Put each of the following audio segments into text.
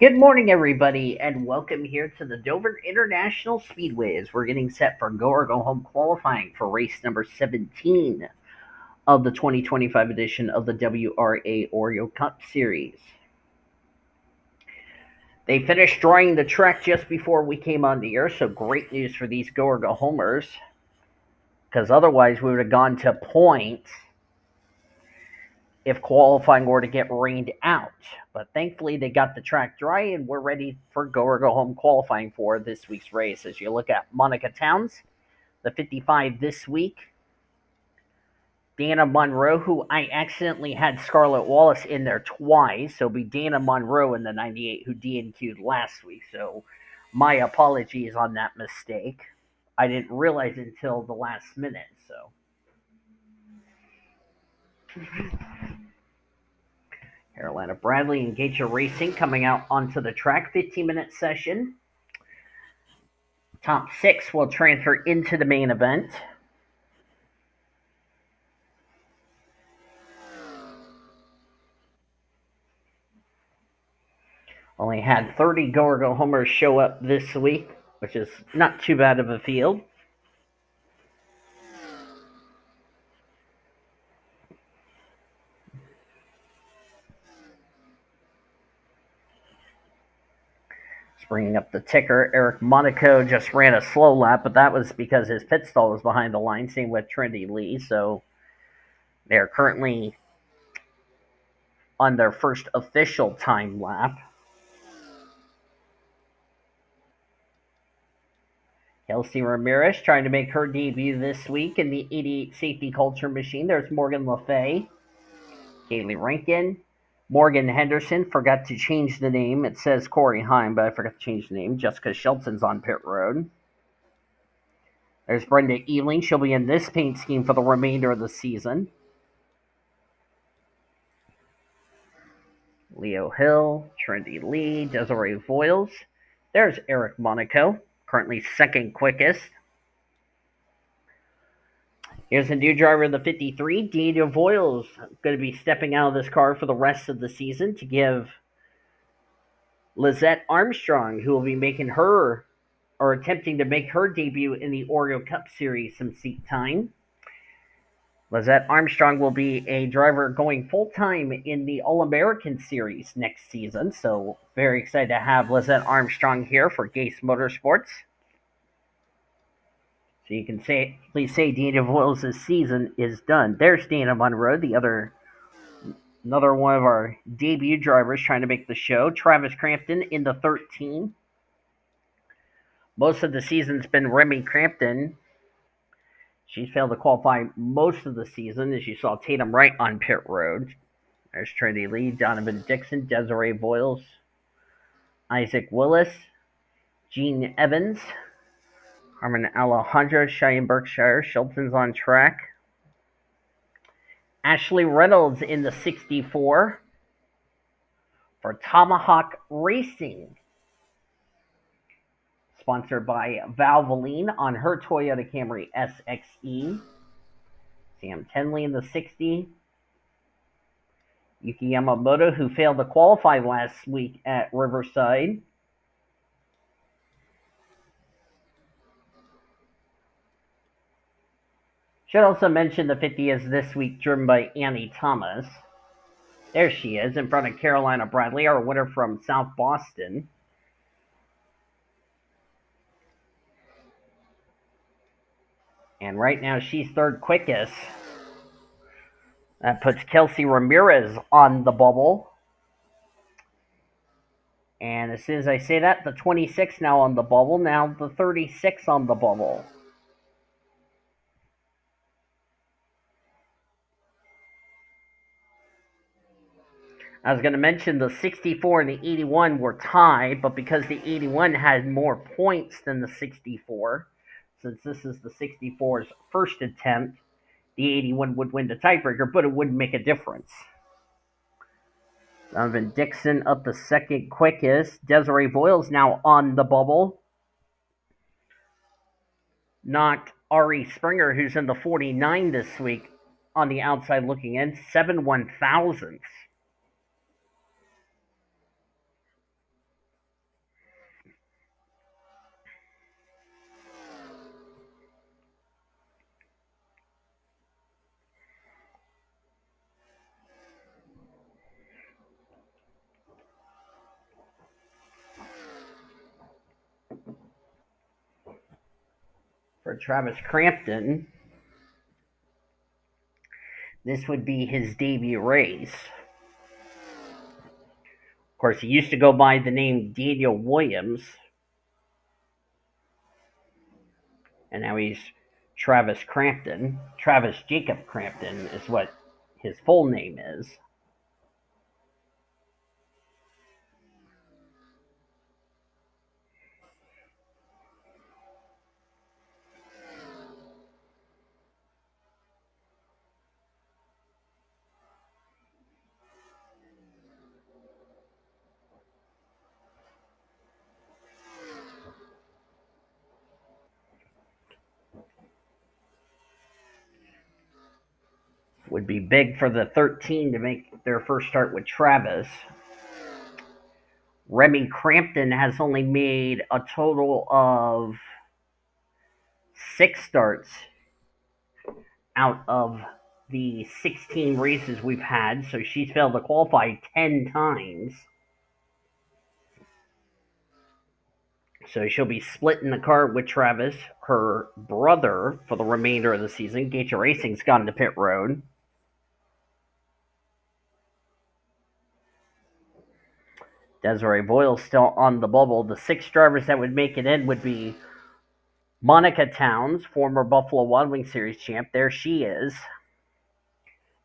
Good morning, everybody, and welcome here to the Dover International Speedways. We're getting set for Go or Go Home qualifying for race number 17 of the 2025 edition of the WRA Oreo Cup Series. They finished drawing the track just before we came on the air, so great news for these Go or Go Homers, because otherwise we would have gone to points if qualifying were to get rained out. But thankfully, they got the track dry, and we're ready for Go or Go Home qualifying for this week's race. As you look at Monica Towns, the 55 this week, Dana Monroe, who I accidentally had Scarlett Wallace in there twice, so it'll be Dana Monroe in the 98 who DNQ'd last week. So my apologies on that mistake. I didn't realize it until the last minute. So Carolina Bradley and Gage Racing coming out onto the track, 15-minute session. Top six will transfer into the main event. Only had 30 Go or Go Homers show up this week, which is not too bad of a field. Bringing up the ticker, Eric Monaco just ran a slow lap, but that was because his pit stall was behind the line. Same with Trinity Lee. So they're currently on their first official time lap. Kelsey Ramirez trying to make her debut this week in the 88 Safety Culture Machine. There's Morgan Le Fay, Kaylee Rankin, Morgan Henderson. Forgot to change the name. It says Corey Heim, but I forgot to change the name. Jessica Shelton's on pit road. There's Brenda Ealing. She'll be in this paint scheme for the remainder of the season. Leo Hill, Trinity Lee, Desiree Voiles. There's Eric Monaco, currently second quickest. Here's a new driver of the 53, Daniel Voiles, going to be stepping out of this car for the rest of the season to give Lizette Armstrong, who will be making her, or attempting to make her debut in the Oreo Cup Series, some seat time. Lizette Armstrong will be a driver going full-time in the All-American Series next season, so very excited to have Lizette Armstrong here for Gase Motorsports. So you can please say Dana Voiles' season is done. There's Dana Monroe, another one of our debut drivers trying to make the show. Travis Crampton in the 13. Most of the season's been Remy Crampton. She's failed to qualify most of the season, as you saw Tatum Wright on pit road. There's Trinity Lee, Donovan Dixon, Desiree Voiles, Isaac Willis, Gene Evans, Harmon Alejandro, Cheyenne Berkshire, Shelton's on track. Ashley Reynolds in the 64 for Tomahawk Racing. Sponsored by Valvoline on her Toyota Camry SXE. Sam Tenley in the 60. Yuki Yamamoto, who failed to qualify last week at Riverside. Should also mention the 50 is this week driven by Annie Thomas. There she is in front of Carolina Bradley, our winner from South Boston. And right now she's third quickest. That puts Kelsey Ramirez on the bubble. And as soon as I say that, the 26 now on the bubble, now the 36 on the bubble. I was going to mention the 64 and the 81 were tied, but because the 81 had more points than the 64, since this is the 64's first attempt, the 81 would win the tiebreaker, but it wouldn't make a difference. Donovan Dixon up the second quickest. Desiree Voiles now on the bubble. Knocked Ari Springer, who's in the 49 this week, on the outside looking in, 7/1000ths. For Travis Crampton, this would be his debut race. Of course, he used to go by the name Daniel Williams, and now he's Travis Crampton. Travis Jacob Crampton is what his full name is. Would be big for the 13 to make their first start with Travis. Remy Crampton has only made a total of 6 starts out of the 16 races we've had, so she's failed to qualify 10 times. So she'll be splitting the car with Travis. Her brother, for the remainder of the season, GOGH Racing's gone to pit road. Desiree Boyle's still on the bubble. The 6 drivers that would make it in would be Monica Towns, former Buffalo Wild Wings Series champ. There she is.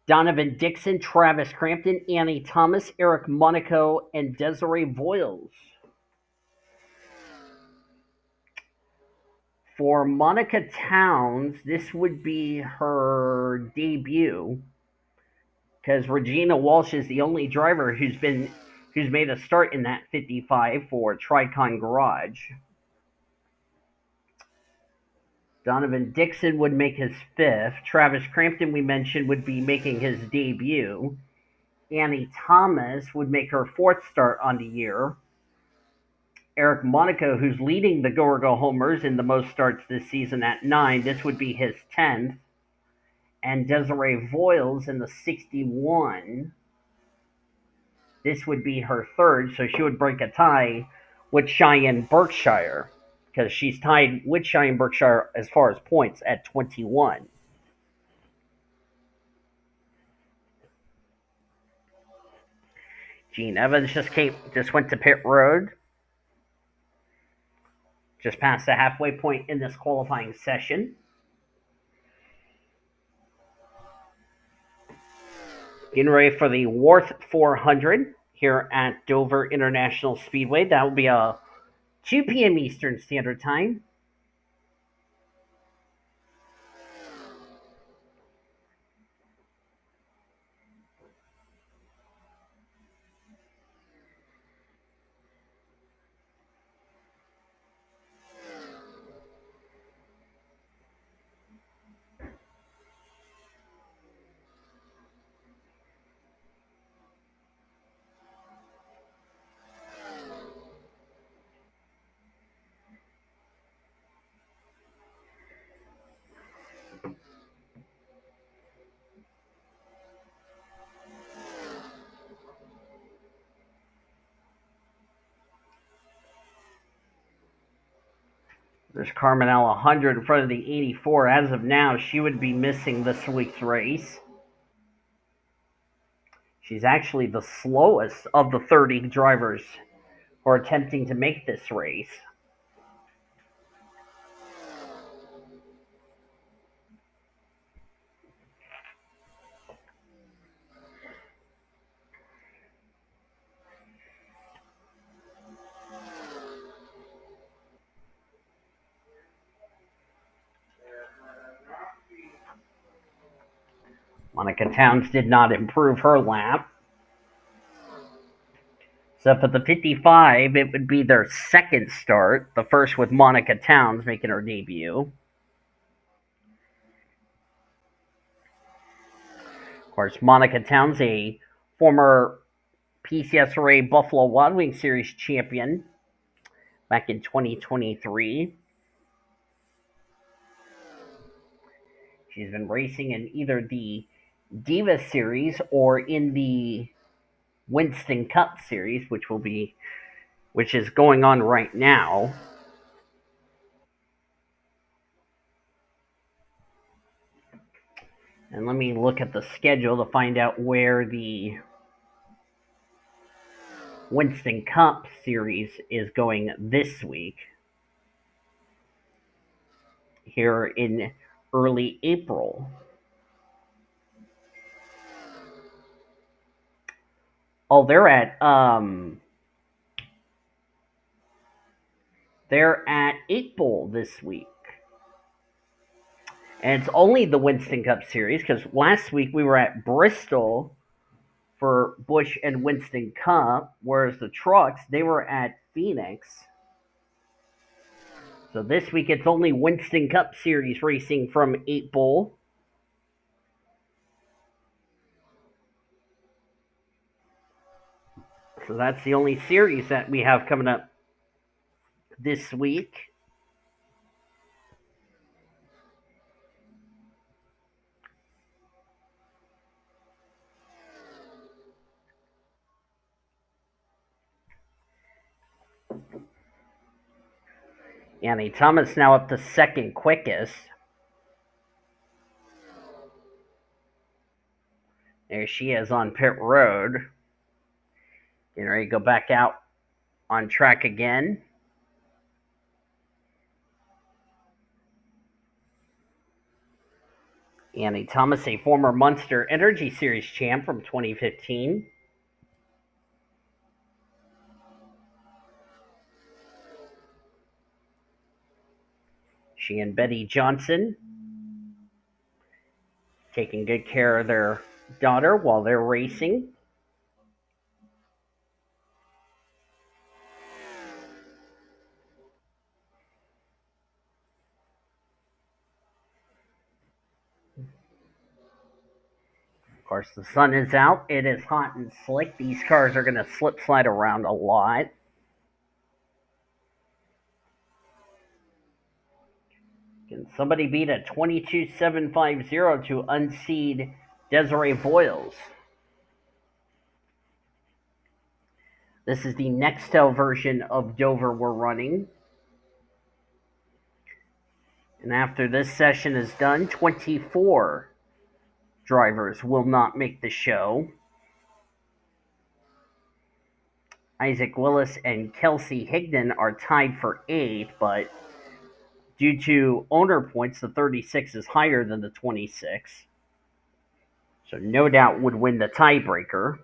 Donovan Dixon, Travis Crampton, Annie Thomas, Eric Monaco, and Desiree Voiles. For Monica Towns, this would be her debut because Regina Walsh is the only driver who's made a start in that 55 for Tricon Garage. Donovan Dixon would make his 5th. Travis Crampton, we mentioned, would be making his debut. Annie Thomas would make her 4th start on the year. Eric Monaco, who's leading the GOGH homers in the most starts this season at 9, this would be his 10th. And Desiree Voiles in the 61, this would be her 3rd, so she would break a tie with Cheyenne Berkshire, because she's tied with Cheyenne Berkshire as far as points at 21. Gene Evans just went to pit road, just past the halfway point in this qualifying session. Getting ready for the Worth 400 here at Dover International Speedway. That will be a 2 p.m. Eastern Standard Time. There's Carmenelle 100 in front of the 84. As of now, she would be missing this week's race. She's actually the slowest of the 30 drivers who are attempting to make this race. Monica Towns did not improve her lap. So for the 55, it would be their 2nd start, the first with Monica Towns making her debut. Of course, Monica Towns, a former PCSRA Buffalo Wild Wings Series champion back in 2023. She's been racing in either the Diva Series or in the Winston Cup Series, which is going on right now. And let me look at the schedule to find out where the Winston Cup series is going this week. Here in early April. Oh, they're at 8 Bowl this week. And it's only the Winston Cup series because last week we were at Bristol for Busch and Winston Cup, whereas the trucks, they were at Phoenix. So this week it's only Winston Cup series racing from 8 Bowl. So that's the only series that we have coming up this week. Annie Thomas now up to second quickest. There she is on pit road. Getting ready to go back out on track again. Annie Thomas, a former Monster Energy Series champ from 2015. She and Betty Johnson taking good care of their daughter while they're racing. Of course, the sun is out. It is hot and slick. These cars are going to slip slide around a lot. Can somebody beat a 22.750 to unseed Desiree Boyles? This is the Nextel version of Dover we're running. And after this session is done, 24 drivers will not make the show. Isaac Willis and Kelsey Higdon are tied for 8th, but due to owner points, the 36 is higher than the 26. So no doubt would win the tiebreaker.